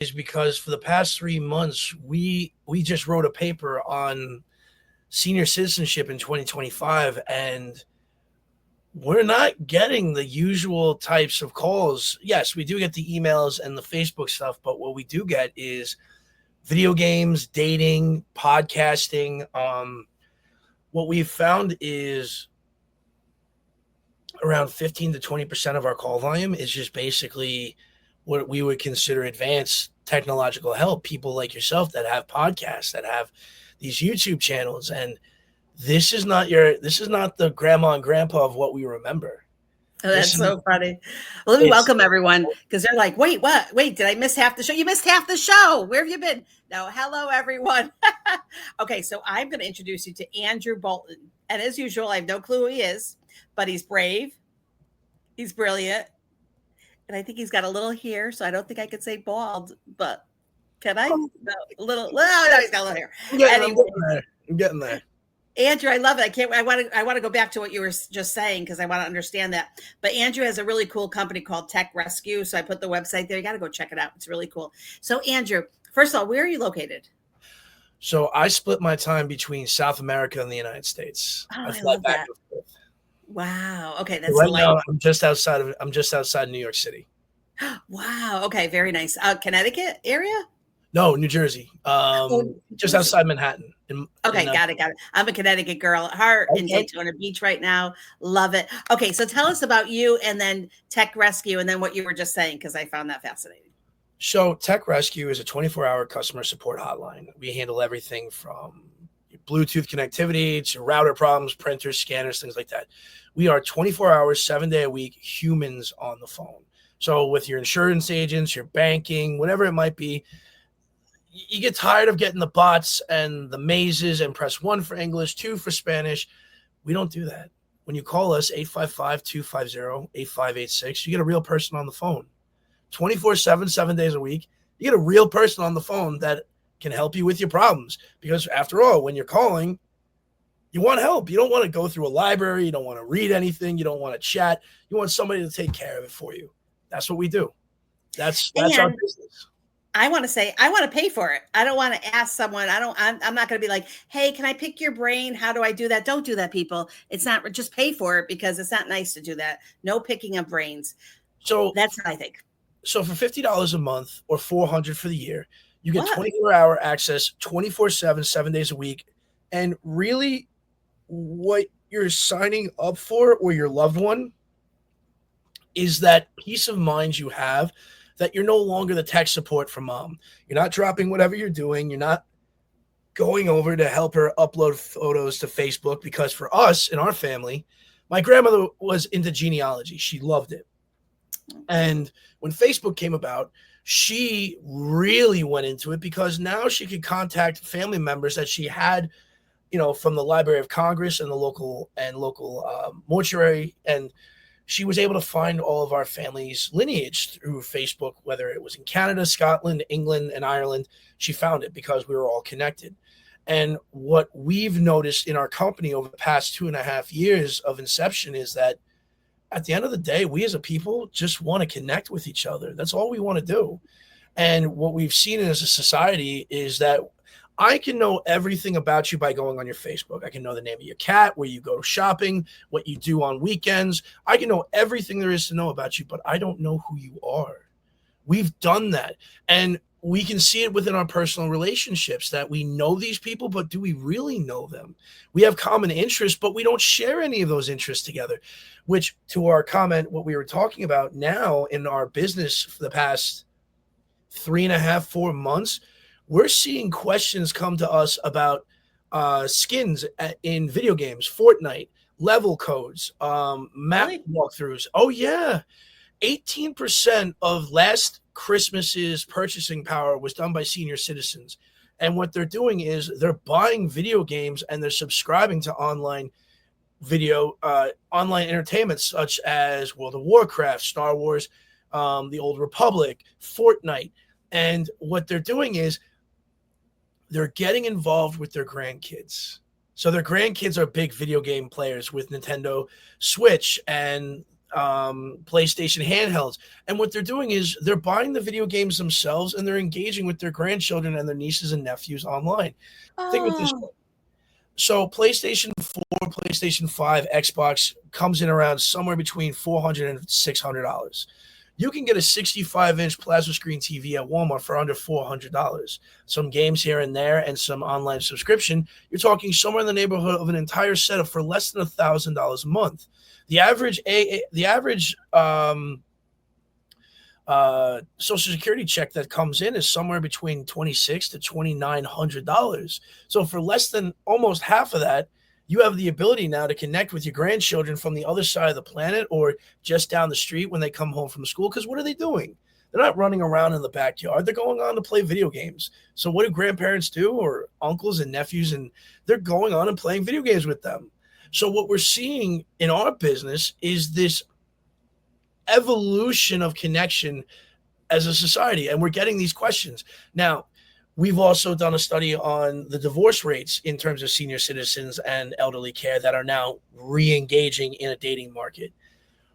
is because for the past 3 months, we just wrote a paper on senior citizenship in 2025, and we're not getting the usual types of calls. Yes, we do get the emails and the Facebook stuff, but what we do get is video games, dating, podcasting. What we've found is around 15 to 20% of our call volume is just basically what we would consider advanced technological help. People like yourself that have podcasts, that have these YouTube channels, and this is not the grandma and grandpa of what we remember. Oh, that's so funny. Well, let me welcome everyone, because they're like, wait, what? Wait, did I miss half the show? You missed half the show. Where have you been? No, hello, everyone. Okay, so I'm going to introduce you to Andrew Bolton. And as usual, I have no clue who he is, but he's brave. He's brilliant. And I think he's got a little hair, so I don't think I could say bald, but can I? No, a little. Well, no, he's got a little hair. I'm getting there. Andrew, I love it. I want to go back to what you were just saying, because I want to understand that. But Andrew has a really cool company called Tech Rescue. So I put the website there. You got to go check it out. It's really cool. So Andrew, first of all, where are you located? So I split my time between South America and the United States. Oh, I love that. Wow. Okay, that's right now. I'm just outside New York City. Wow. Okay, very nice. Connecticut area? No, New Jersey. Just outside Manhattan. Okay, got it. I'm a Connecticut girl at heart in Daytona Beach right now. Love it. Okay, so tell us about you and then Tech Rescue and then what you were just saying, because I found that fascinating. So Tech Rescue is a 24-hour customer support hotline. We handle everything from Bluetooth connectivity to router problems, printers, scanners, things like that. We are 24 hours, 7 days a week, humans on the phone. So with your insurance agents, your banking, whatever it might be, you get tired of getting the bots and the mazes and press 1 for English, 2 for Spanish. We don't do that. When you call us, 855-250-8586, you get a real person on the phone. 24/7, 7 days a week, you get a real person on the phone that can help you with your problems. Because after all, when you're calling, you want help. You don't want to go through a library. You don't want to read anything. You don't want to chat. You want somebody to take care of it for you. That's what we do. That's our business. I want to say, I want to pay for it. I don't want to ask someone. I'm not going to be like, hey, can I pick your brain? How do I do that? Don't do that, people. It's not, just pay for it, because it's not nice to do that. No picking of brains. So that's what I think. So for $50 a month or $400 for the year, you get 24-hour access, 24/7, 7 days a week. And really what you're signing up for, or your loved one, is that peace of mind you have that you're no longer the tech support for mom. You're not dropping whatever you're doing. You're not going over to help her upload photos to Facebook, because for us in our family, my grandmother was into genealogy. She loved it. And when Facebook came about, she really went into it, because now she could contact family members that she had, from the Library of Congress and the local mortuary. And she was able to find all of our family's lineage through Facebook, whether it was in Canada, Scotland, England, and Ireland. She found it because we were all connected. And what we've noticed in our company over the past 2.5 years of inception is that at the end of the day, we as a people just want to connect with each other. That's all we want to do. And what we've seen as a society is that I can know everything about you by going on your Facebook. I can know the name of your cat, where you go shopping, what you do on weekends. I can know everything there is to know about you, but I don't know who you are. We've done that. And we can see it within our personal relationships that we know these people, but do we really know them? We have common interests, but we don't share any of those interests together, which, to our comment, what we were talking about now in our business for the past 3.5, 4 months, we're seeing questions come to us about skins in video games, Fortnite, level codes, map walkthroughs. Oh, yeah. 18% of last Christmas's purchasing power was done by senior citizens. And what they're doing is they're buying video games and they're subscribing to online entertainment, such as World of Warcraft, Star Wars, the Old Republic, Fortnite. And what they're doing is they're getting involved with their grandkids. So their grandkids are big video game players with Nintendo Switch and PlayStation handhelds. And what they're doing is they're buying the video games themselves and they're engaging with their grandchildren and their nieces and nephews online. Think of this. So PlayStation 4, PlayStation 5, Xbox comes in around somewhere between $400 and $600. You can get a 65-inch plasma screen TV at Walmart for under $400. Some games here and there and some online subscription, you're talking somewhere in the neighborhood of an entire setup for less than $1,000 a month. The average Social Security check that comes in is somewhere between $2,600 to $2,900. So for less than almost half of that, you have the ability now to connect with your grandchildren from the other side of the planet or just down the street when they come home from school. Because what are they doing? They're not running around in the backyard. They're going on to play video games. So what do grandparents do, or uncles and nephews? And they're going on and playing video games with them. So what we're seeing in our business is this evolution of connection as a society. And we're getting these questions. Now, we've also done a study on the divorce rates in terms of senior citizens and elderly care that are now re-engaging in a dating market.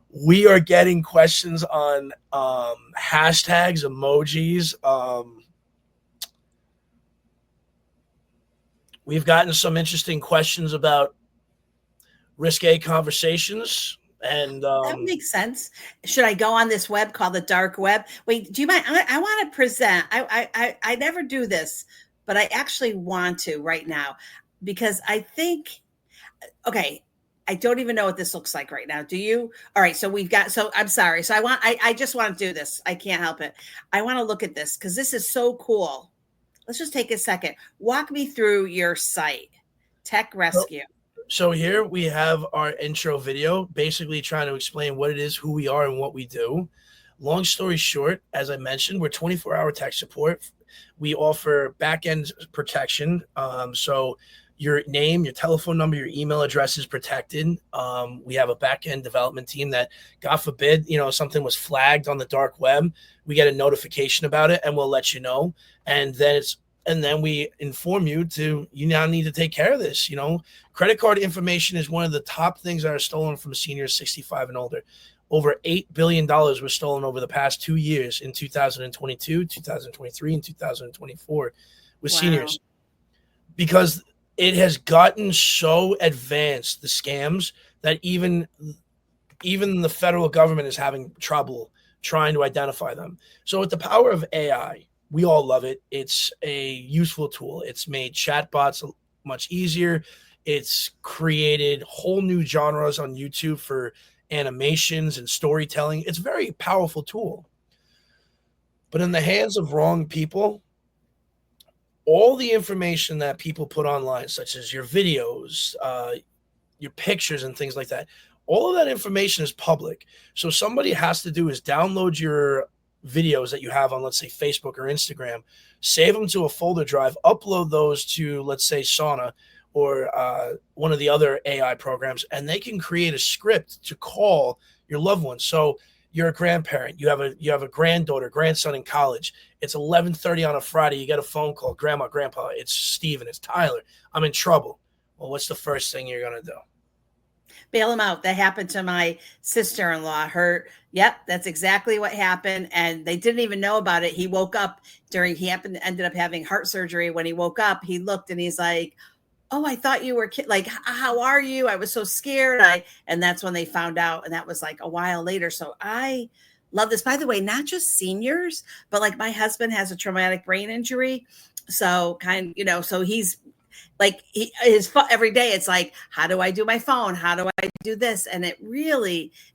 We are getting questions on hashtags, emojis. We've gotten some interesting questions about risque conversations. And that makes sense. Should I go on this web called the dark web? Wait, do you mind? I want to present. I never do this, but I actually want to right now because I think, okay, I don't even know what this looks like right now. Do you? All right. So I'm sorry. So I just want to do this. I can't help it. I want to look at this because this is so cool. Let's just take a second. Walk me through your site, Tech Rescue. So here we have our intro video, basically trying to explain what it is, who we are, and what we do. Long story short, as I mentioned, we're 24-hour tech support. We offer back-end protection. So your name, your telephone number, your email address is protected. We have a back-end development team that, God forbid, something was flagged on the dark web. We get a notification about it, and we'll let you know. And then we inform you now need to take care of this. Credit card information is one of the top things that are stolen from seniors 65 and older. Over $8 billion was stolen over the past 2 years in 2022, 2023, and 2024 with seniors, because it has gotten so advanced, the scams, that even the federal government is having trouble trying to identify them. So with the power of AI, we all love it. It's a useful tool. It's made chatbots much easier. It's created whole new genres on YouTube for animations and storytelling. It's a very powerful tool. But in the hands of wrong people, all the information that people put online, such as your videos, your pictures and things like that, all of that information is public. So somebody has to do is download your videos that you have on, let's say, Facebook or Instagram, save them to a folder drive, upload those to, let's say, Sauna or one of the other AI programs, and they can create a script to call your loved ones. So you're a grandparent, you have a granddaughter, grandson in college. It's 11:30 on a Friday. You get a phone call, Grandma, Grandpa, it's Steven, it's Tyler. I'm in trouble. Well, what's the first thing you're gonna do? Bail him out. That happened to my sister-in-law. Yep, that's exactly what happened. And they didn't even know about it. He woke up ended up having heart surgery. When he woke up, he looked and he's like, oh, I thought you were like, how are you? I was so scared. And that's when they found out. And that was like a while later. So I love this. By the way, not just seniors, but like my husband has a traumatic brain injury. So so he's like every day it's like, how do I do my phone? How do I do this? And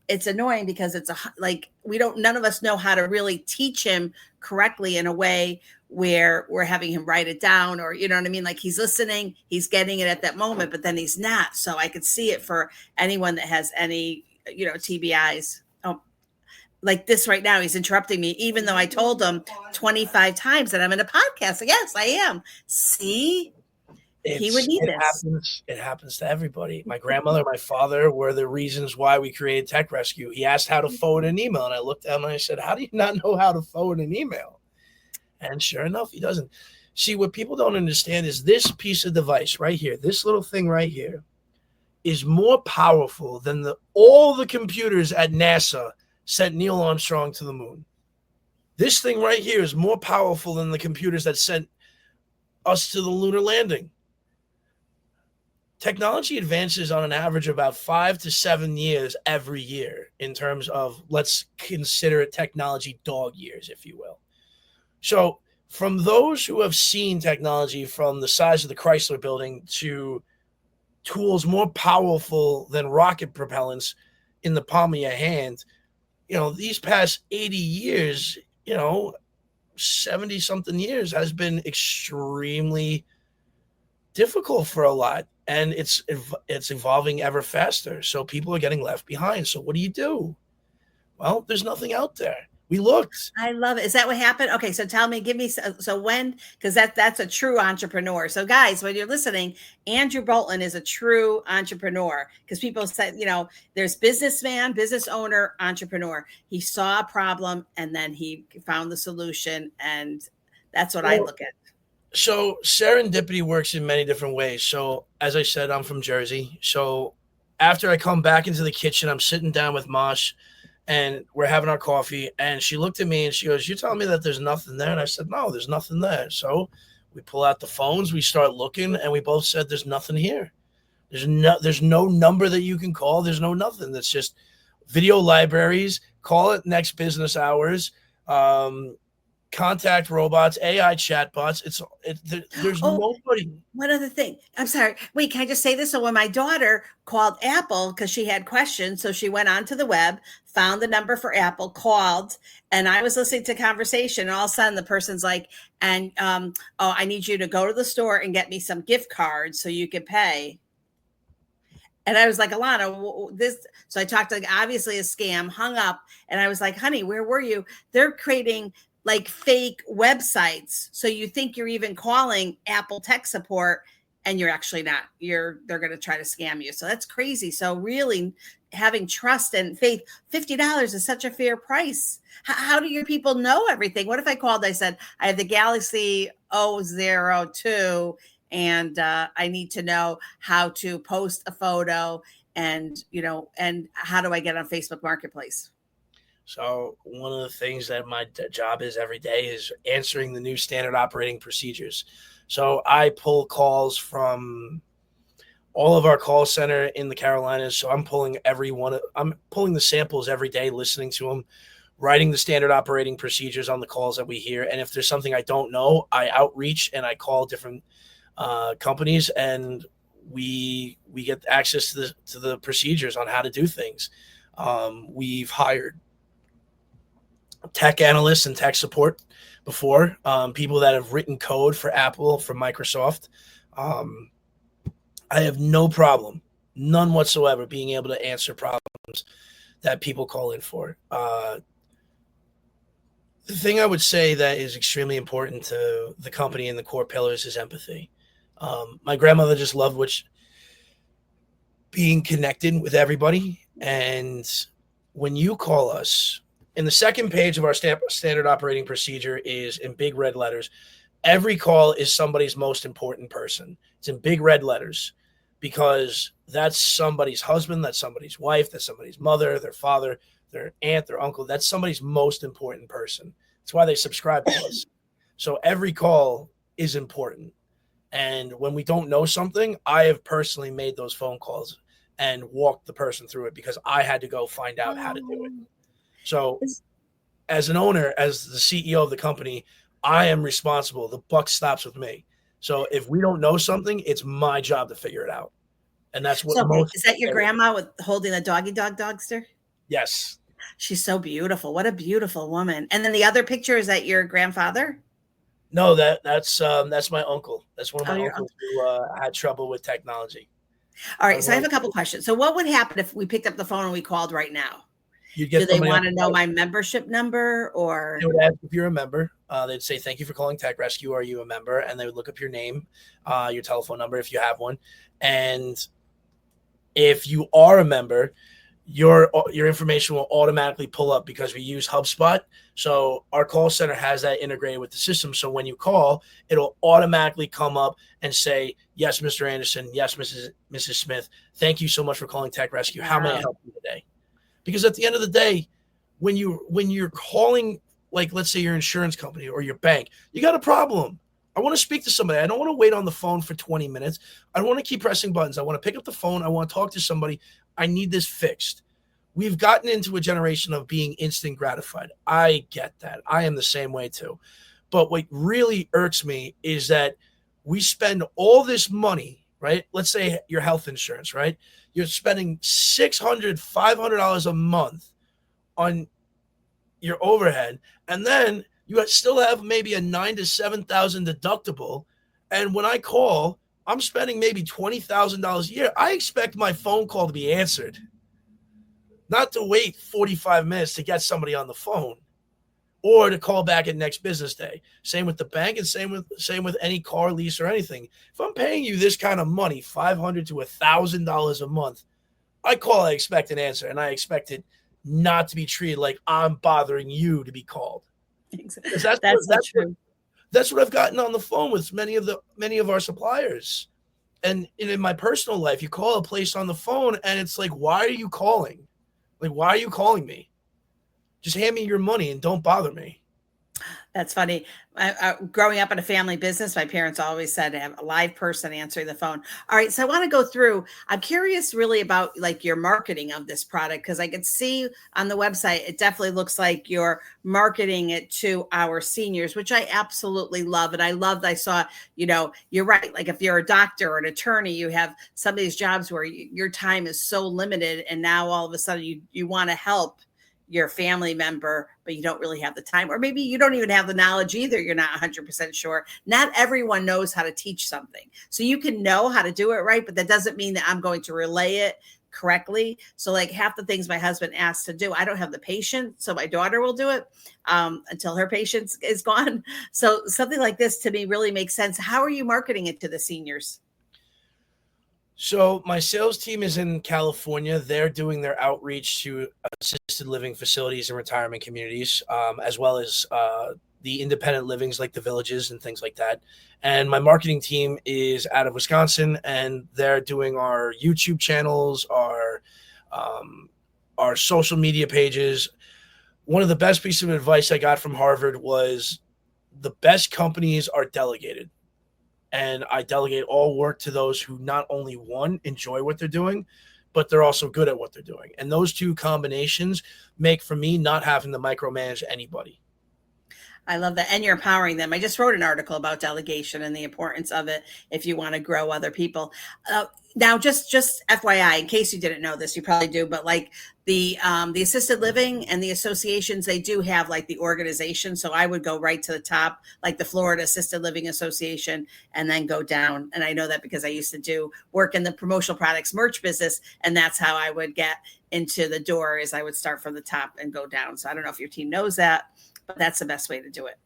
it's annoying because it's none of us know how to really teach him correctly in a way where we're having him write it down, or, you know what I mean? Like he's listening, he's getting it at that moment, but then he's not. So I could see it for anyone that has any, TBIs. Oh, like this right now, he's interrupting me, even though I told him 25 times that I'm in a podcast. Yes, I am. See? He would need this. It happens to everybody. My grandmother, my father were the reasons why we created Tech Rescue. He asked how to forward an email, and I looked at him and I said, how do you not know how to forward an email? And sure enough, he doesn't. See, what people don't understand is this piece of device right here, this little thing right here, is more powerful than all the computers at NASA sent Neil Armstrong to the moon. This thing right here is more powerful than the computers that sent us to the lunar landing. Technology advances on an average of about 5 to 7 years every year in terms of, let's consider it technology dog years, if you will. So from those who have seen technology from the size of the Chrysler building to tools more powerful than rocket propellants in the palm of your hand, these past 80 years, 70 something years has been extremely difficult for a lot, and it's evolving ever faster. So people are getting left behind. So what do? Well, there's nothing out there. We looked. I love it. Is that what happened? Okay, so tell me, give me, so when, because that's a true entrepreneur. So guys, when you're listening, Andrew Bolton is a true entrepreneur, because people said, there's businessman, business owner, entrepreneur. He saw a problem and then he found the solution, and that's what I look at. So serendipity works in many different ways. So as I said, I'm from Jersey. So after I come back into the kitchen, I'm sitting down with Mosh, and we're having our coffee, and she looked at me and she goes, "You telling me that there's nothing there?" And I said, "No, there's nothing there." So we pull out the phones, we start looking, and we both said, "There's nothing here. There's no number that you can call. There's no nothing. That's just video libraries. Call it next business hours. Contact robots, AI chatbots. There's nobody." One other thing. I'm sorry. Wait, can I just say this? So when my daughter called Apple because she had questions, so she went onto the web, found the number for Apple, called, and I was listening to conversation. And all of a sudden, the person's like, "And I need you to go to the store and get me some gift cards so you can pay." And I was like, "Alana, this." So I talked to, obviously a scam, hung up, and I was like, "Honey, where were you?" They're creating like fake websites. So you think you're even calling Apple tech support, and you're actually not. They're going to try to scam you. So that's crazy. So really having trust and faith, $50 is such a fair price. How do your people know everything? What if I called, I said, "I have the Galaxy O02 and I need to know how to post a photo, and how do I get on Facebook Marketplace?" So one of the things that my job is every day is answering the new standard operating procedures. So I pull calls from all of our call center in the Carolinas. So I'm pulling the samples every day, listening to them, writing the standard operating procedures on the calls that we hear. And if there's something I don't know, I outreach and I call different companies, and we get access to the procedures on how to do things. We've hired tech analysts and tech support before, people that have written code for Apple, for Microsoft. I have no problem, none whatsoever, being able to answer problems that people call in for. The thing I would say that is extremely important to the company and the core pillars is empathy. My grandmother just loved being connected with everybody. And when you call us, in the second page of our standard operating procedure is in big red letters, every call is somebody's most important person. It's in big red letters because that's somebody's husband, that's somebody's wife, that's somebody's mother, their father, their aunt, their uncle. That's somebody's most important person. That's why they subscribe to us. So every call is important. And when we don't know something, I have personally made those phone calls and walked the person through it because I had to go find out how to do it. So as an owner, as the CEO of the company, I am responsible. The buck stops with me. So if we don't know something, it's my job to figure it out. And that's what is that your grandma with holding the dogster? Yes. She's so beautiful. What a beautiful woman. And then the other picture, is that your grandfather? No, that's my uncle. That's one of my uncles who had trouble with technology. All right. So I have a couple questions. So what would happen if we picked up the phone and we called right now? Do they want to know my membership number, or they would ask if you're a member? They'd say, "Thank you for calling Tech Rescue. Are you a member?" And they would look up your name, your telephone number if you have one. And if you are a member, your information will automatically pull up because we use HubSpot. So our call center has that integrated with the system. So when you call, it'll automatically come up and say, yes, Mr. Anderson. Yes, Mrs. Smith. Thank you so much for calling Tech Rescue. How may I help you today? Because at the end of the day, when you're calling, like, let's say your insurance company or your bank, you got a problem. I want to speak to somebody. I don't want to wait on the phone for 20 minutes. I don't want to keep pressing buttons. I want to pick up the phone. I want to talk to somebody. I need this fixed. We've gotten into a generation of being instant gratified. I get that. I am the same way too. But what really irks me is that we spend all this money, right? Let's say your health insurance, right? You're spending $600, $500 a month on your overhead, and then you still have maybe a $9,000 to $7,000 deductible. And when I call, I'm spending maybe $20,000 a year. I expect my phone call to be answered, not to wait 45 minutes to get somebody on the phone or to call back at next business day. Same with the bank, and same with any car lease or anything. If I'm paying you this kind of money, $500 to $1,000 a month, I call, I expect an answer, and I expect it not to be treated like I'm bothering you to be called. That's what I've gotten on the phone with many of our suppliers. And in my personal life, you call a place on the phone and it's like, why are you calling? Like, why are you calling me? Just hand me your money and don't bother me. That's funny. Growing up in a family business, my parents always said to have a live person answering the phone. All right. So I want to go through, I'm curious really about like your marketing of this product, because I could see on the website, it definitely looks like you're marketing it to our seniors, which I absolutely love. And I saw, you're right. Like if you're a doctor or an attorney, you have some of these jobs where your time is so limited. And now all of a sudden you want to help your family member, but you don't really have the time, or maybe you don't even have the knowledge either. You're not 100% sure. Not everyone knows how to teach something. So you can know how to do it right, but that doesn't mean that I'm going to relay it correctly. So like half the things my husband asks to do, I don't have the patience. So my daughter will do it until her patience is gone. So something like this to me really makes sense. How are you marketing it to the seniors? So my sales team is in California. They're doing their outreach to assisted living facilities and retirement communities, as well as the independent livings like the villages and things like that. And my marketing team is out of Wisconsin, and they're doing our YouTube channels, our social media pages. One of the best pieces of advice I got from Harvard was the best companies are delegated. And I delegate all work to those who not only, one, enjoy what they're doing, but they're also good at what they're doing. And those two combinations make for me not having to micromanage anybody. I love that. And you're empowering them. I just wrote an article about delegation and the importance of it if you want to grow other people. Now, just FYI, in case you didn't know this, you probably do, but like the assisted living and the associations, they do have like the organization. So I would go right to the top, like the Florida Assisted Living Association, and then go down. And I know that because I used to do work in the promotional products merch business, and that's how I would get into the door, is I would start from the top and go down. So I don't know if your team knows that, but that's the best way to do it.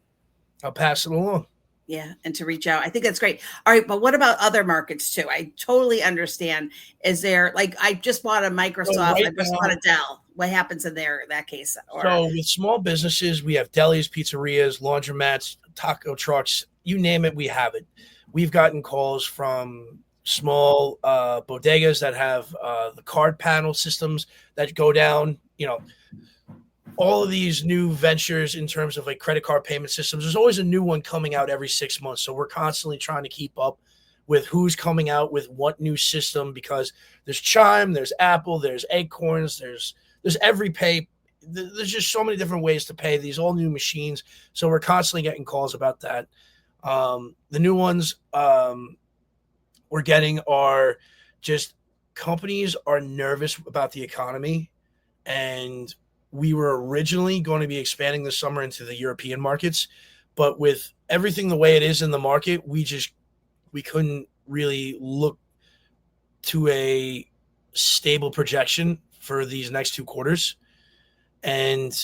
I'll pass it along. Yeah. And to reach out. I think that's great. All right. But what about other markets too? I totally understand. Is there, like, I just bought a Microsoft, I just bought a Dell. What happens in that case? So with small businesses, we have delis, pizzerias, laundromats, taco trucks, you name it, we have it. We've gotten calls from small bodegas that have the card panel systems that go down, all of these new ventures in terms of like credit card payment systems. There's always a new one coming out every 6 months. So we're constantly trying to keep up with who's coming out with what new system, because there's Chime, there's Apple, there's Acorns, there's every pay. There's just so many different ways to pay these all new machines. So we're constantly getting calls about that. The new ones we're getting are just companies are nervous about the economy, and we were originally going to be expanding this summer into the European markets, but with everything the way it is in the market, we couldn't really look to a stable projection for these next 2 quarters. And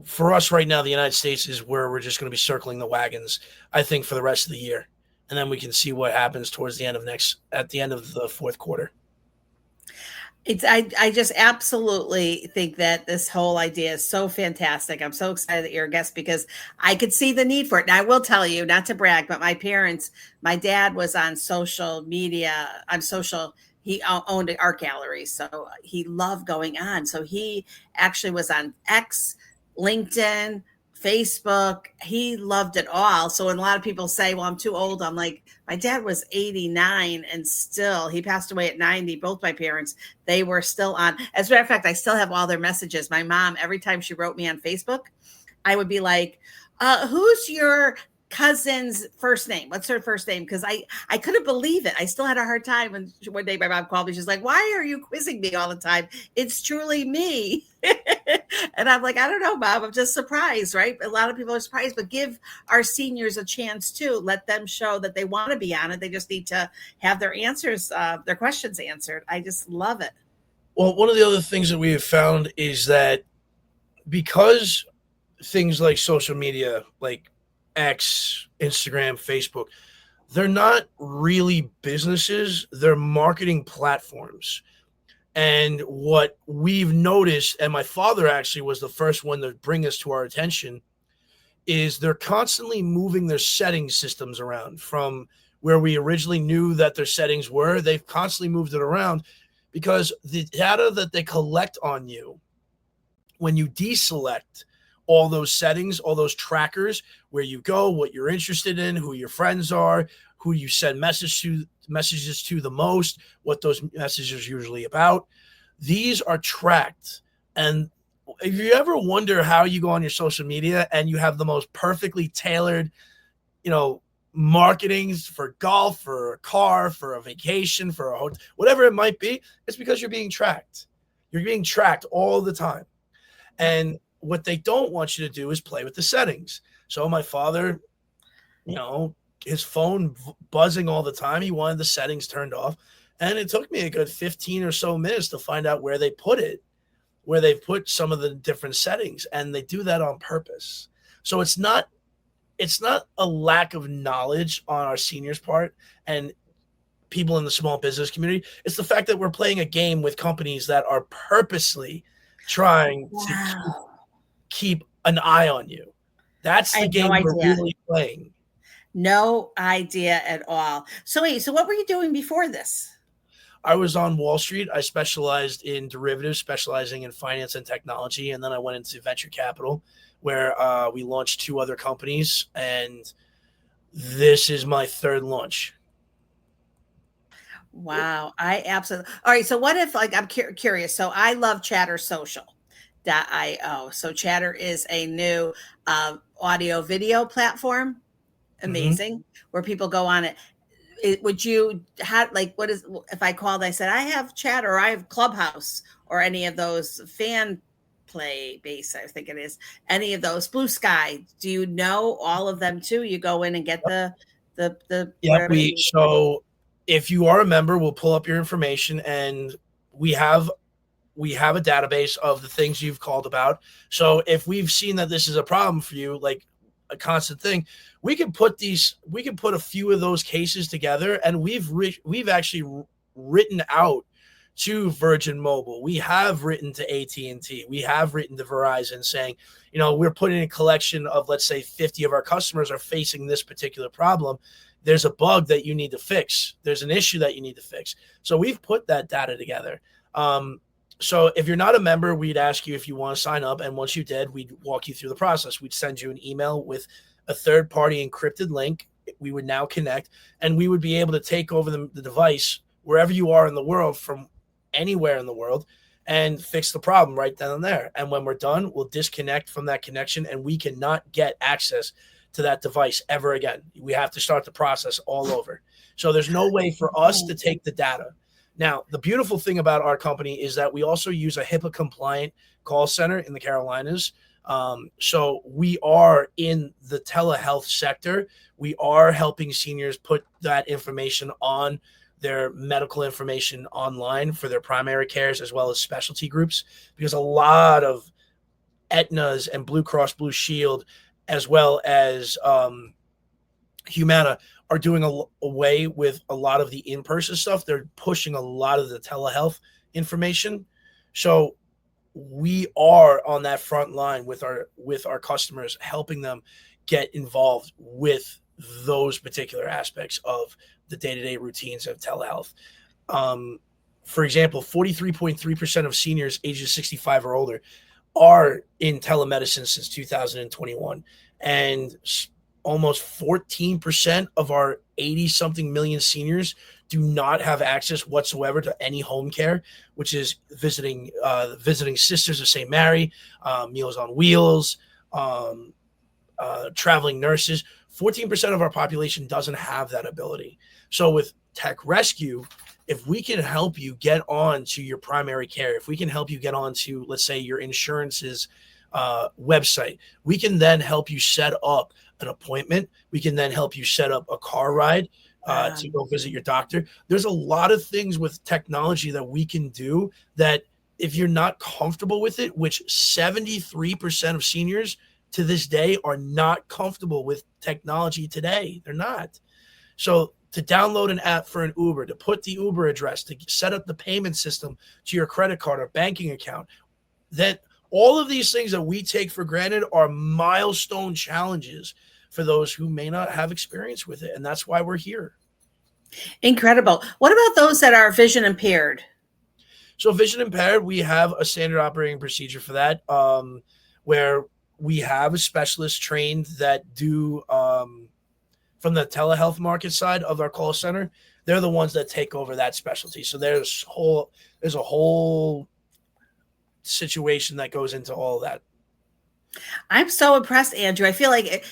for us right now, the United States is where we're just going to be circling the wagons, I think, for the rest of the year. And then we can see what happens at the end of the fourth quarter. I just absolutely think that this whole idea is so fantastic. I'm so excited that you're a guest because I could see the need for it. And I will tell you, not to brag, but my dad was on social media, on social. He owned an art gallery, so he loved going on. So he actually was on X, LinkedIn, Facebook. He loved it all. So when a lot of people say, "Well, I'm too old," I'm like, my dad was 89 and still he passed away at 90. Both my parents, they were still on. As a matter of fact, I still have all their messages. My mom, every time she wrote me on Facebook, I would be like, who's your cousin's first name? What's her first name? Because I couldn't believe it. I still had a hard time. And one day my mom called me. She's like, why are you quizzing me all the time? It's truly me. And I'm like, I don't know, Mom. I'm just surprised, right? A lot of people are surprised, but give our seniors a chance too. Let them show that they want to be on it. They just need to have their answers, their questions answered. I just love it. Well, one of the other things that we have found is that because things like social media, like X, Instagram, Facebook, they're not really businesses, they're marketing platforms. And what we've noticed, and my father actually was the first one to bring this to our attention, is they're constantly moving their setting systems around from where we originally knew that their settings were. They've constantly moved it around because the data that they collect on you, when you deselect all those settings, all those trackers, where you go, what you're interested in, who your friends are, who you send messages to the most, what those messages are usually about. These are tracked. And if you ever wonder how you go on your social media and you have the most perfectly tailored, marketings for golf, for a car, for a vacation, for a hotel, whatever it might be, it's because you're being tracked. You're being tracked all the time. And what they don't want you to do is play with the settings. So my father, his phone buzzing all the time. He wanted the settings turned off. And it took me a good 15 or so minutes to find out where they put it, where they put some of the different settings. And they do that on purpose. So it's not a lack of knowledge on our seniors' part and people in the small business community. It's the fact that we're playing a game with companies that are purposely trying to keep an eye on you. That's the game we're really playing. No idea at all. So wait, so what were you doing before this? I was on Wall Street. I specialized in derivatives, specializing in finance and technology. And then I went into venture capital where we launched 2 other companies. And this is my 3rd launch. Wow. I absolutely. All right. So what if, like, I'm curious. So I love Chatter Social.io. So Chatter is a new audio video platform. Amazing. Where people go on it. Would you have, like, what is, if I called, I said, I have Chatter or I have Clubhouse or any of those fan play base, I think it is, any of those, Blue Sky, do you know all of them too? You go in and get the yeah, so if you are a member, we'll pull up your information and we have a database of the things you've called about. So if we've seen that this is a problem for you, like a constant thing, we can put a few of those cases together, and we've actually written out to Virgin Mobile. We have written to AT&T. We have written to Verizon saying, we're putting a collection of, let's say 50 of our customers are facing this particular problem. There's a bug that you need to fix. There's an issue that you need to fix. So we've put that data together. So if you're not a member, we'd ask you if you want to sign up. And once you did, we'd walk you through the process. We'd send you an email with a third-party encrypted link. We would now connect, and we would be able to take over the device wherever you are in the world, from anywhere in the world, and fix the problem right then and there. And when we're done, we'll disconnect from that connection, and we cannot get access to that device ever again. We have to start the process all over. So there's no way for us to take the data. Now, the beautiful thing about our company is that we also use a HIPAA compliant call center in the Carolinas. So we are in the telehealth sector. We are helping seniors put that information on their medical information online for their primary cares as well as specialty groups, because a lot of Aetna's and Blue Cross Blue Shield as well as Humana are doing away with a lot of the in-person stuff. They're pushing a lot of the telehealth information. So we are on that front line with our customers, helping them get involved with those particular aspects of the day-to-day routines of telehealth. For example, 43.3% of seniors ages 65 or older are in telemedicine since 2021, and almost 14% of our 80 something million seniors do not have access whatsoever to any home care, which is visiting Sisters of St. Mary, Meals on Wheels, traveling nurses. 14% of our population doesn't have that ability. So with Tech Rescue, if we can help you get on to your primary care, if we can help you get on to, let's say, your insurance's website, we can then help you set up an appointment. We can then help you set up a car ride to go visit your doctor. There's a lot of things with technology that we can do that if you're not comfortable with it, which 73% of seniors to this day are not comfortable with technology today. They're not. So to download an app for an Uber, to put the Uber address, to set up the payment system to your credit card or banking account, that all of these things that we take for granted are milestone challenges for those who may not have experience with it. And that's why we're here. Incredible. What about those that are vision impaired? So vision impaired, we have a standard operating procedure for that, where we have a specialist trained that do from the telehealth market side of our call center. They're the ones that take over that specialty. So there's a whole situation that goes into all of that. I'm so impressed, Andrew. I feel like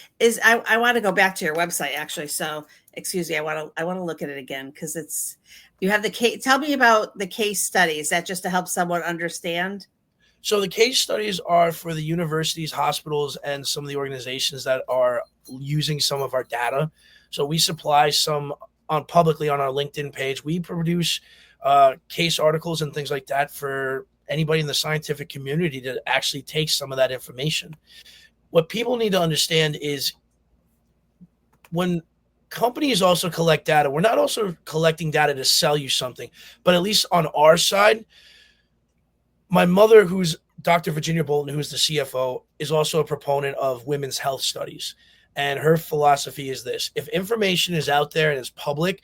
I want to go back to your website actually. So excuse me, I want to look at it again because you have the case. Tell me about the case study. Is that just to help someone understand? So the case studies are for the universities, hospitals, and some of the organizations that are using some of our data. So we supply some publicly on our LinkedIn page. We produce case articles and things like that for anybody in the scientific community to actually take some of that information. What people need to understand is when companies also collect data, we're not also collecting data to sell you something, but at least on our side, my mother, who's Dr. Virginia Bolton, who's the CFO, is also a proponent of women's health studies. And her philosophy is this: if information is out there and is public,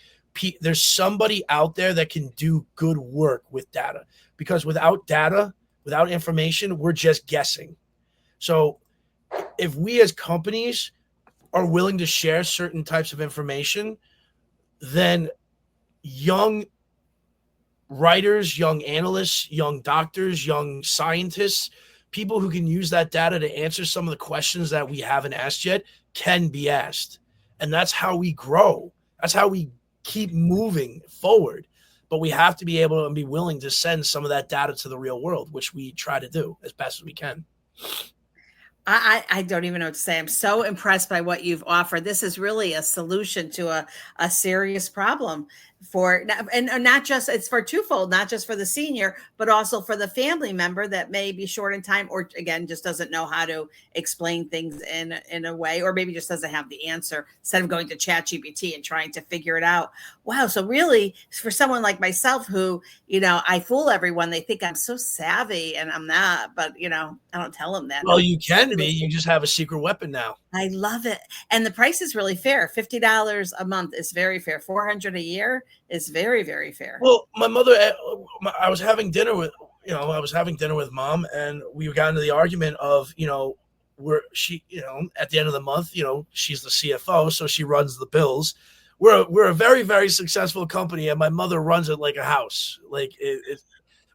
there's somebody out there that can do good work with data. Because without data, without information, we're just guessing. So if we as companies are willing to share certain types of information, then young writers, young analysts, young doctors, young scientists, people who can use that data to answer some of the questions that we haven't asked yet can be asked. And that's how we grow. That's how we keep moving forward. But we have to be able to be willing to send some of that data to the real world, which we try to do as best as we can. I don't even know what to say. I'm so impressed by what you've offered. This is really a solution to a serious problem and not just, it's for twofold, not just for the senior, but also for the family member that may be short in time, or again, just doesn't know how to explain things in a way, or maybe just doesn't have the answer instead of going to ChatGPT and trying to figure it out. Wow. So really for someone like myself who, I fool everyone, they think I'm so savvy and I'm not, but I don't tell them that. Well, you can be, you just have a secret weapon now. I love it. And the price is really fair. $50 a month is very fair. $400 a year is very, very fair. Well, my mother, I was having dinner with mom, and we got into the argument of, at the end of the month, she's the CFO, so she runs the bills. We're a very, very successful company, and my mother runs it like a house,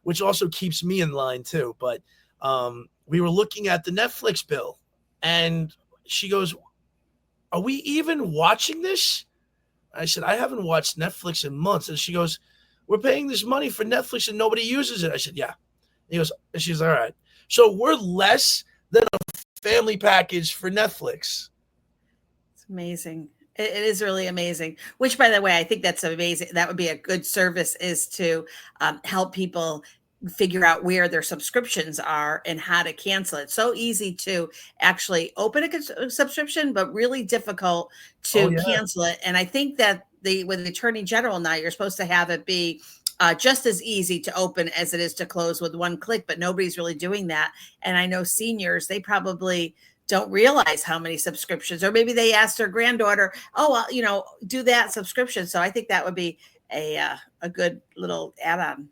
which also keeps me in line too. But we were looking at the Netflix bill, and she goes, "Are we even watching this?" I said, "I haven't watched Netflix in months." And she goes, "We're paying this money for Netflix and nobody uses it." I said, "Yeah." She's all right. So we're less than a family package for Netflix. It's amazing. It is really amazing, which, by the way, I think that's amazing. That would be a good service, is to help people figure out where their subscriptions are and how to cancel it. So easy to actually open a subscription, but really difficult to cancel it. And I think that with the Attorney General now, you're supposed to have it be just as easy to open as it is to close with one click, but nobody's really doing that. And I know seniors, they probably don't realize how many subscriptions, or maybe they ask their granddaughter, oh, well, do that subscription. So I think that would be a good little add-on.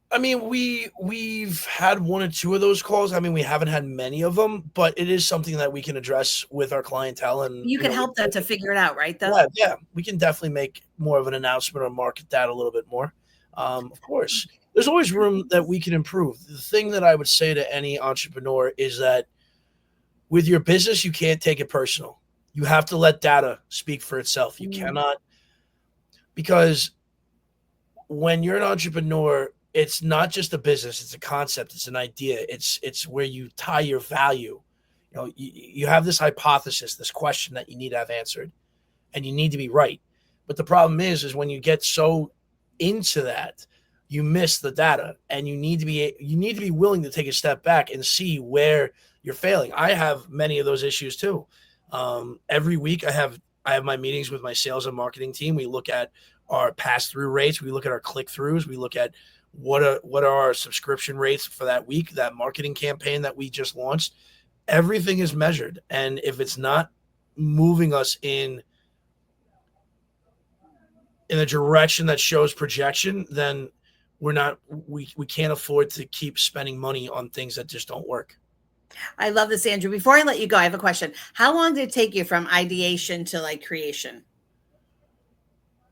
I mean, we've had one or two of those calls. I mean, we haven't had many of them, but it is something that we can address with our clientele, and you can help them to figure it out, right? Though, yeah, we can definitely make more of an announcement or market that a little bit more. Of course, there's always room that we can improve. The thing that I would say to any entrepreneur is that with your business, you can't take it personal. You have to let data speak for itself. You cannot, because when you're an entrepreneur, it's not just a business, it's a concept, it's an idea, it's where you tie your value. You have this hypothesis, this question that you need to have answered, and you need to be right. But the problem is when you get so into that, you miss the data, and you need to be willing to take a step back and see where you're failing. I have many of those issues too. Every week I have my meetings with my sales and marketing team. We look at our pass-through rates, we look at our click-throughs, we look at what are our subscription rates for that week, that marketing campaign that we just launched. Everything is measured. And if it's not moving us in a direction that shows projection, then we can't afford to keep spending money on things that just don't work. I love this, Andrew. Before I let you go, I have a question. How long did it take you from ideation to creation?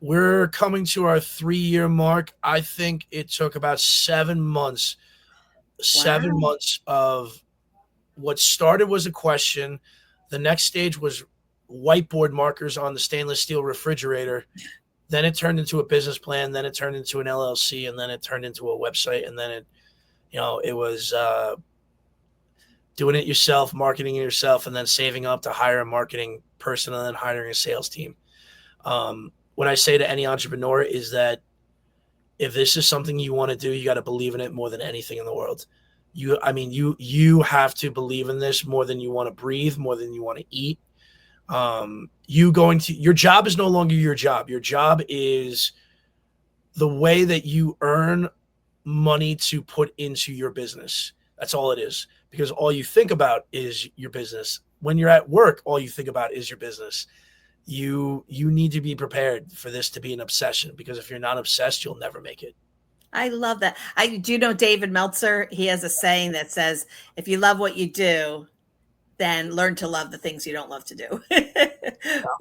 We're coming to our 3-year mark. I think it took about 7 months. Wow. 7 months of what started was a question. The next stage was whiteboard markers on the stainless steel refrigerator. Then it turned into a business plan. Then it turned into an LLC, and then it turned into a website. And then it was doing it yourself, marketing it yourself, and then saving up to hire a marketing person, and then hiring a sales team. What I say to any entrepreneur is that if this is something you want to do, you got to believe in it more than anything in the world. You have to believe in this more than you want to breathe, more than you want to eat. Your job is no longer your job. Your job is the way that you earn money to put into your business. That's all it is, because all you think about is your business. When you're at work, all you think about is your business. You need to be prepared for this to be an obsession, because if you're not obsessed, you'll never make it. I love that. I do know David Meltzer. He has a saying that says, if you love what you do, then learn to love the things you don't love to do,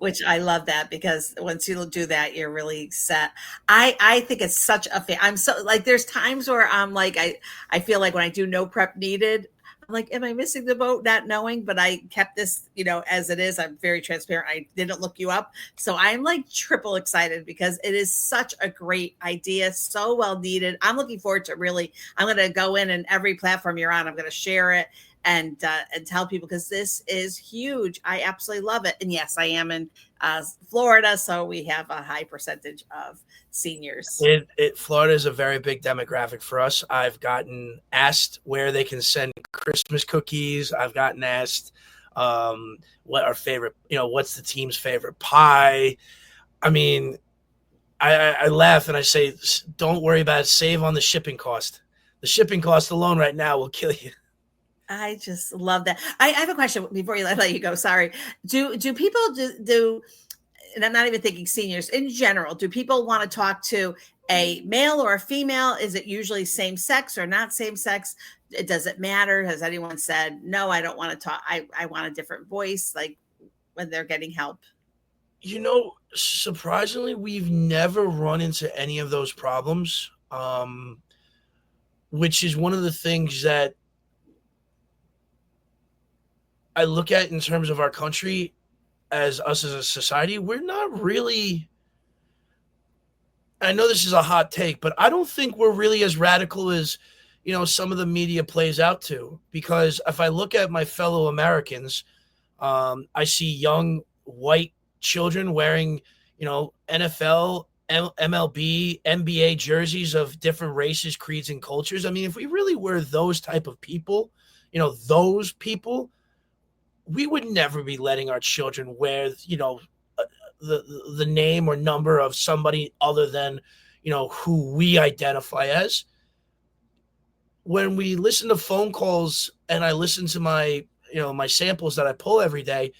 which I love that, because once you do that, you're really set. I think it's such I'm so there's times where I'm I feel like when I do no prep needed, I'm like, am I missing the boat? Not knowing, but I kept this, as it is. I'm very transparent. I didn't look you up. So I'm triple excited, because it is such a great idea. So well needed. I'm looking forward to I'm going to go in and every platform you're on, I'm going to share it and tell people, because this is huge. I absolutely love it. And yes, I am in Florida, so we have a high percentage of seniors. Florida is a very big demographic for us. I've gotten asked where they can send Christmas cookies. I've gotten asked what our favorite, what's the team's favorite pie. I mean, I laugh and I say, don't worry about it. Save on the shipping cost. The shipping cost alone right now will kill you. I just love that. I have a question before you let you go. Sorry. Do people do, and I'm not even thinking seniors in general, do people want to talk to a male or a female? Is it usually same sex or not same sex? Does it matter? Has anyone said, no, I don't want to talk. I want a different voice, when they're getting help? Surprisingly, we've never run into any of those problems, which is one of the things that I look at in terms of our country, as us as a society. We're not really, I know this is a hot take, but I don't think we're really as radical as, some of the media plays out to. Because if I look at my fellow Americans, I see young white children wearing, NFL, MLB, NBA jerseys of different races, creeds, and cultures. I mean, if we really were those type of people, we would never be letting our children wear, the name or number of somebody other than, who we identify as. When we listen to phone calls and I listen to my samples that I pull every day,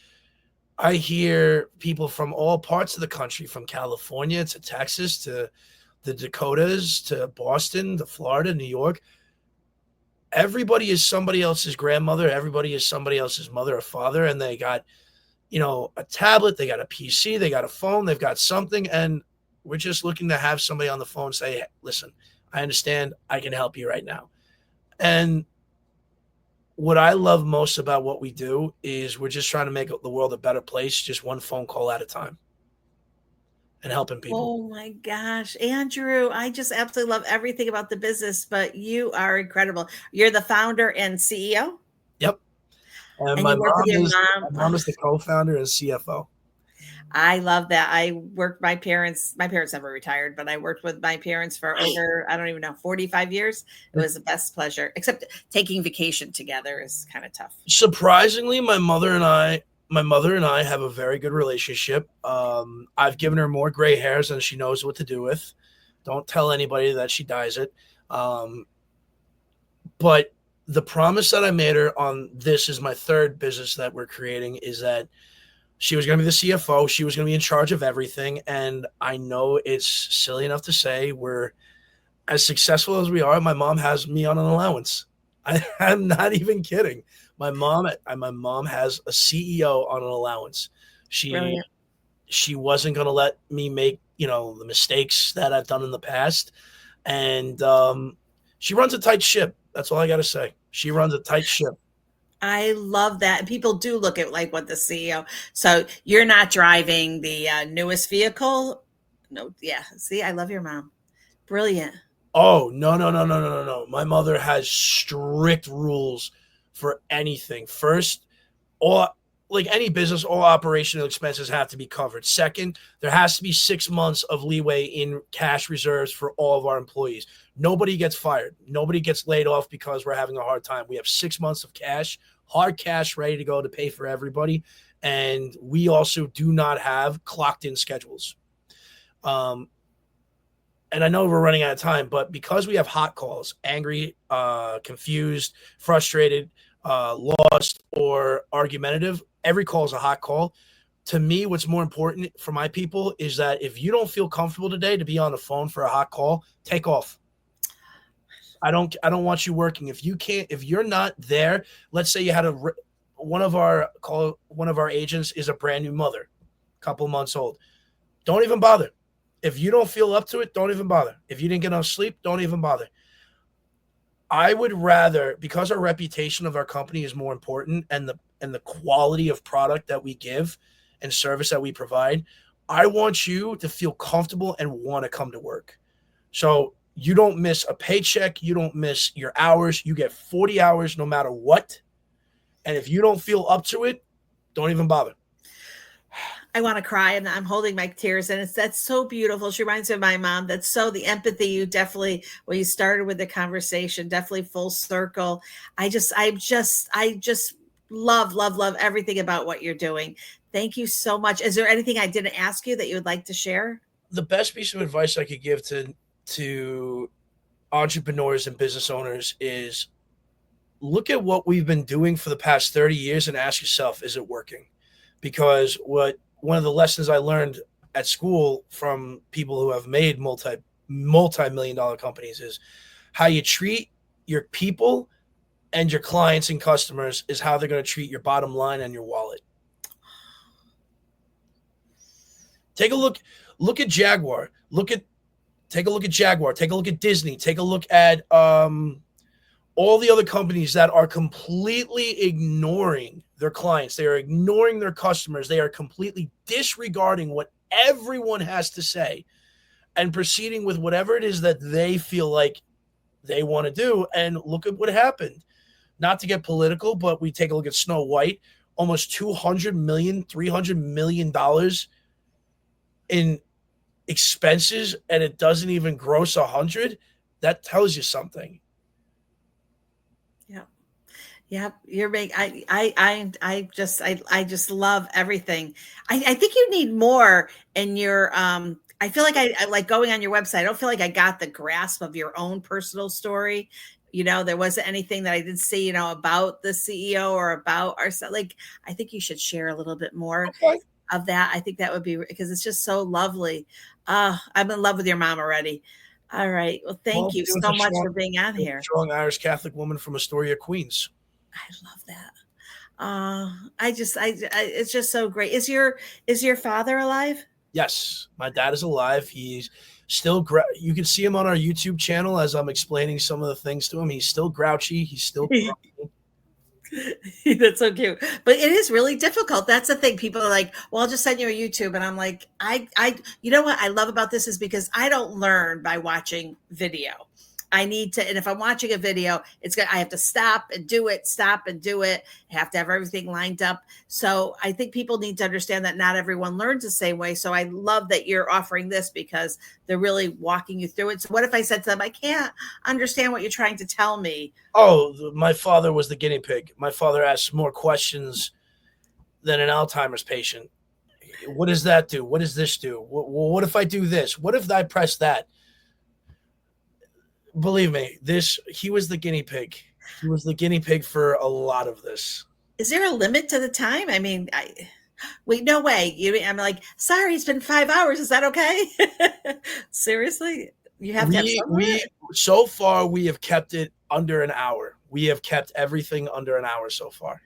I hear people from all parts of the country, from California to Texas to the Dakotas to Boston to Florida, New York. Everybody is somebody else's grandmother. Everybody is somebody else's mother or father. And they got, a tablet, they got a PC, they got a phone, they've got something. And we're just looking to have somebody on the phone say, hey, listen, I understand. I can help you right now. And what I love most about what we do is we're just trying to make the world a better place, just one phone call at a time, and helping people. Oh my gosh, Andrew, I just absolutely love everything about the business, but you are incredible. You're the founder and CEO? Yep. And And you work with your my mom. mom is the co-founder and CFO. I love that. I worked my parents never retired, but I worked with my parents for over, I don't even know, 45 years. It was the best pleasure, except taking vacation together is kind of tough. Surprisingly, my mother and I have a very good relationship. I've given her more gray hairs than she knows what to do with. Don't tell anybody that she dyes it. But the promise that I made her on this is my third business that we're creating is that she was going to be the CFO. She was going to be in charge of everything. And I know it's silly enough to say we're as successful as we are. My mom has me on an allowance. I'm not even kidding. My mom has a CEO on an allowance. Brilliant. She wasn't going to let me make, the mistakes that I've done in the past. And she runs a tight ship. That's all I got to say. She runs a tight ship. I love that. People do look at like what the CEO. So you're not driving the newest vehicle. No. Yeah. See, I love your mom. Brilliant. Oh, no. My mother has strict rules for anything. First, all like any business, all operational expenses have to be covered. Second, there has to be 6 months of leeway in cash reserves for all of our employees. Nobody gets fired. Nobody gets laid off because we're having a hard time. We have 6 months of cash, hard cash ready to go to pay for everybody. And we also do not have clocked in schedules. And I know we're running out of time, but because we have hot calls, angry, confused, frustrated, lost, or argumentative, every call is a hot call. To me, what's more important for my people is that if you don't feel comfortable today to be on the phone for a hot call, take off. I don't want you working. If you're not there, let's say you had one of our agents is a brand new mother, couple months old. Don't even bother. If you don't feel up to it, don't even bother. If you didn't get enough sleep, don't even bother. I would rather, because our reputation of our company is more important and the quality of product that we give and service that we provide, I want you to feel comfortable and want to come to work. So you don't miss a paycheck. You don't miss your hours. You get 40 hours no matter what. And if you don't feel up to it, don't even bother. I want to cry and I'm holding my tears and that's so beautiful. She reminds me of my mom. That's so the empathy you definitely, when you started with the conversation, definitely full circle. I just love everything about what you're doing. Thank you so much. Is there anything I didn't ask you that you would like to share? The best piece of advice I could give to entrepreneurs and business owners is look at what we've been doing for the past 30 years and ask yourself, is it working? Because one of the lessons I learned at school from people who have made multi-million dollar companies is how you treat your people and your clients and customers is how they're going to treat your bottom line and your wallet. Take a look at Jaguar. Take a look at Jaguar. Take a look at Disney. Take a look at all the other companies that are completely ignoring their clients. They are ignoring their customers. They are completely disregarding what everyone has to say and proceeding with whatever it is that they feel like they want to do. And look at what happened. Not to get political, but we take a look at Snow White, almost $200 million, $300 million in expenses, and it doesn't even gross 100. That tells you something. Yep, you're making. I just love everything. I think you need more in your. I feel like I like going on your website. I don't feel like I got the grasp of your own personal story. There wasn't anything that I did see, about the CEO or about ourselves. Like, I think you should share a little bit more Okay. of that. I think that would be because it's just so lovely. I'm in love with your mom already. All right. Well, Well, thank you it was so a much strong, for being on it was a here. strong Irish Catholic woman from Astoria, Queens. I love that. It's just so great. Is your father alive? Yes, my dad is alive. He's still you can see him on our YouTube channel as I'm explaining some of the things to him. He's still grouchy. He's still grumpy. That's so cute. But it is really difficult. That's the thing. People are like, well, I'll just send you a YouTube. And I'm like, you know what I love about this is because I don't learn by watching video. I need to, and if I'm watching a video, I have to stop and do it, stop and do it. I have to have everything lined up. So I think people need to understand that not everyone learns the same way. So I love that you're offering this because they're really walking you through it. So what if I said to them, I can't understand what you're trying to tell me? Oh, my father was the guinea pig. My father asked more questions than an Alzheimer's patient. What does that do? What does this do? What if I do this? What if I press that? Believe me, he was the guinea pig. He was the guinea pig for a lot of this. Is there a limit to the time? I mean, wait, no way. I'm like, sorry, it's been 5 hours. Is that okay? Seriously? You have to have some limit? So far we have kept it under an hour. We have kept everything under an hour so far.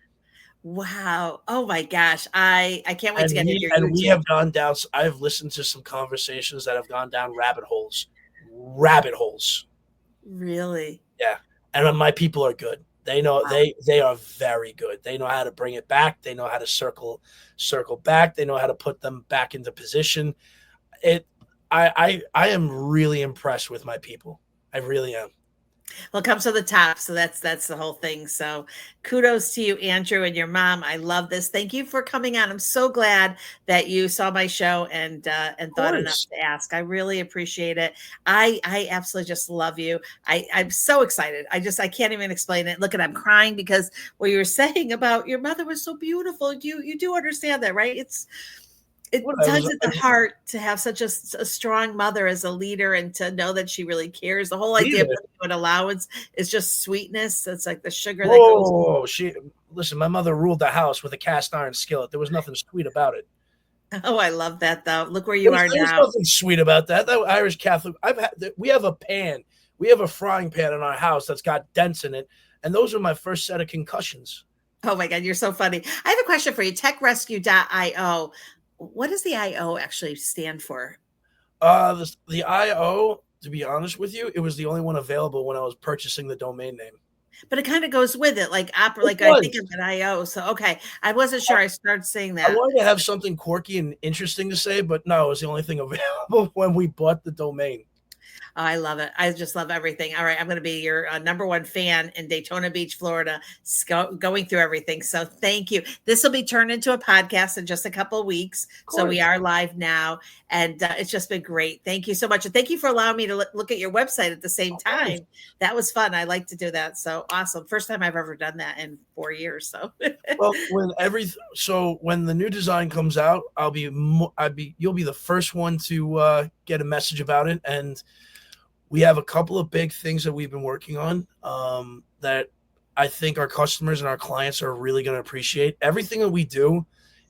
Wow. Oh my gosh. I can't wait to get into your YouTube. We have gone down. I've listened to some conversations that have gone down rabbit holes. Rabbit holes. Really? Yeah. And my people are good. They know they are very good. They know how to bring it back. They know how to circle back. They know how to put them back into position. I am really impressed with my people. I really am. Well, it comes to the top. So that's the whole thing. So kudos to you, Andrew, and your mom. I love this. Thank you for coming on. I'm so glad that you saw my show and thought enough to ask. I really appreciate it. I absolutely just love you. I'm so excited. I can't even explain it. Look, I'm crying because what you were saying about your mother was so beautiful. You do understand that, right? It tugs at the heart to have such a strong mother as a leader and to know that she really cares. The whole idea of an allowance is just sweetness. It's like the sugar that goes. Listen, my mother ruled the house with a cast iron skillet. There was nothing sweet about it. Oh, I love that though. Look where you are now. There's nothing sweet about that. That Irish Catholic. We have a pan. We have a frying pan in our house that's got dents in it, and those are my first set of concussions. Oh my God, you're so funny. I have a question for you. TechRescue.io. What does the IO actually stand for? The IO, to be honest with you, it was the only one available when I was purchasing the domain name. But it kind of goes with it, like I think of an IO. So okay, I wasn't sure. I started saying that. I wanted to have something quirky and interesting to say, but no, it was the only thing available when we bought the domain. Oh, I love it. I just love everything. All right. I'm going to be your number one fan in Daytona Beach, Florida, going through everything. So thank you. This will be turned into a podcast in just a couple of weeks. So we are live now. And it's just been great. Thank you so much. And thank you for allowing me to look at your website at the same time. That was fun. I like to do that. So awesome. First time I've ever done that in 4 years. So well, when the new design comes out, you'll be the first one to get a message about it. And we have a couple of big things that we've been working on that I think our customers and our clients are really going to appreciate. Everything that we do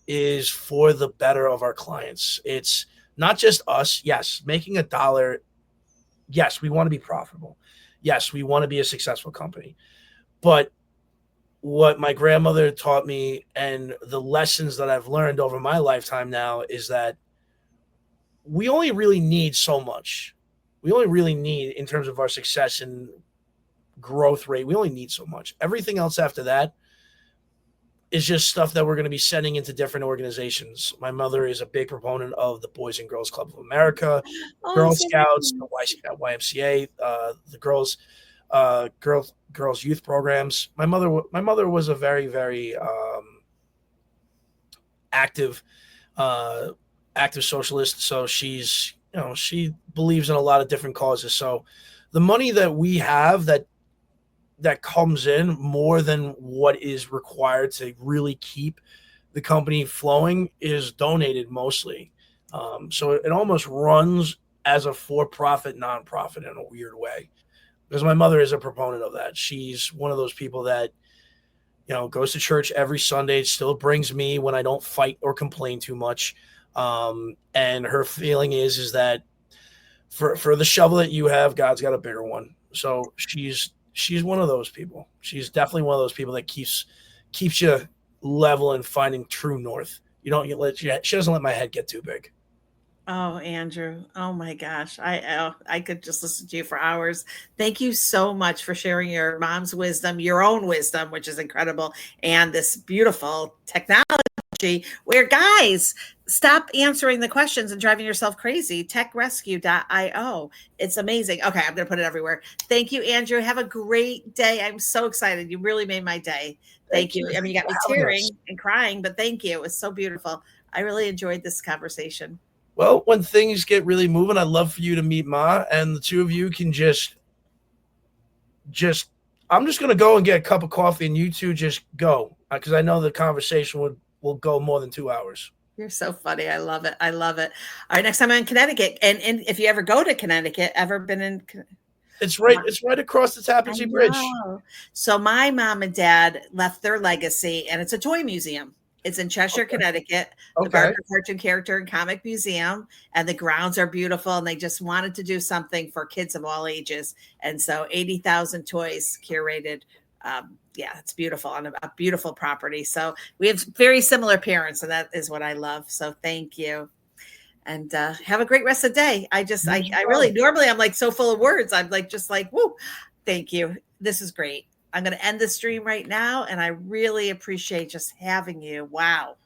is for the better of our clients. It's not just us. Yes, making $1. Yes, we want to be profitable. Yes, we want to be a successful company. But what my grandmother taught me and the lessons that I've learned over my lifetime now is that we only really need so much. We only really need, in terms of our success and growth rate, we only need so much. Everything else after that is just stuff that we're going to be sending into different organizations. My mother is a big proponent of the Boys and Girls Club of America, Girl Scouts, the YMCA, the girls youth programs. My mother was a very, very active socialist. So she believes in a lot of different causes. So the money that we have that that comes in more than what is required to really keep the company flowing is donated mostly. So it almost runs as a for-profit nonprofit in a weird way, because my mother is a proponent of that. She's one of those people that, goes to church every Sunday, still brings me when I don't fight or complain too much. And her feeling is that for the shovel that you have, God's got a bigger one. So she's one of those people. She's definitely one of those people that keeps you level and finding true north. She doesn't let my head get too big. Oh, Andrew. Oh my gosh. I could just listen to you for hours. Thank you so much for sharing your mom's wisdom, your own wisdom, which is incredible, and this beautiful technology where, guys, stop answering the questions and driving yourself crazy. techrescue.io. It's amazing. Okay, I'm going to put it everywhere. Thank you, Andrew. Have a great day. I'm so excited. You really made my day. Thank you. I mean, you got me tearing and crying, but thank you. It was so beautiful. I really enjoyed this conversation. Well, when things get really moving, I'd love for you to meet Ma, and the two of you can just I'm just going to go and get a cup of coffee, and you two just go, because I know the conversation will go more than 2 hours. You're so funny. I love it. I love it. All right, next time I'm in Connecticut, and if you ever go to Connecticut, ever been in? It's right across the Tappan Zee Bridge. So my mom and dad left their legacy, and it's a toy museum. It's in Cheshire, Connecticut, the Barker cartoon character and comic museum, and the grounds are beautiful. And they just wanted to do something for kids of all ages. And so 80,000 toys curated. It's beautiful, on a beautiful property. So we have very similar parents, and that is what I love. So thank you. And have a great rest of the day. I really, normally I'm like so full of words. I'm like, woo, thank you. This is great. I'm going to end the stream right now, and I really appreciate just having you. Wow.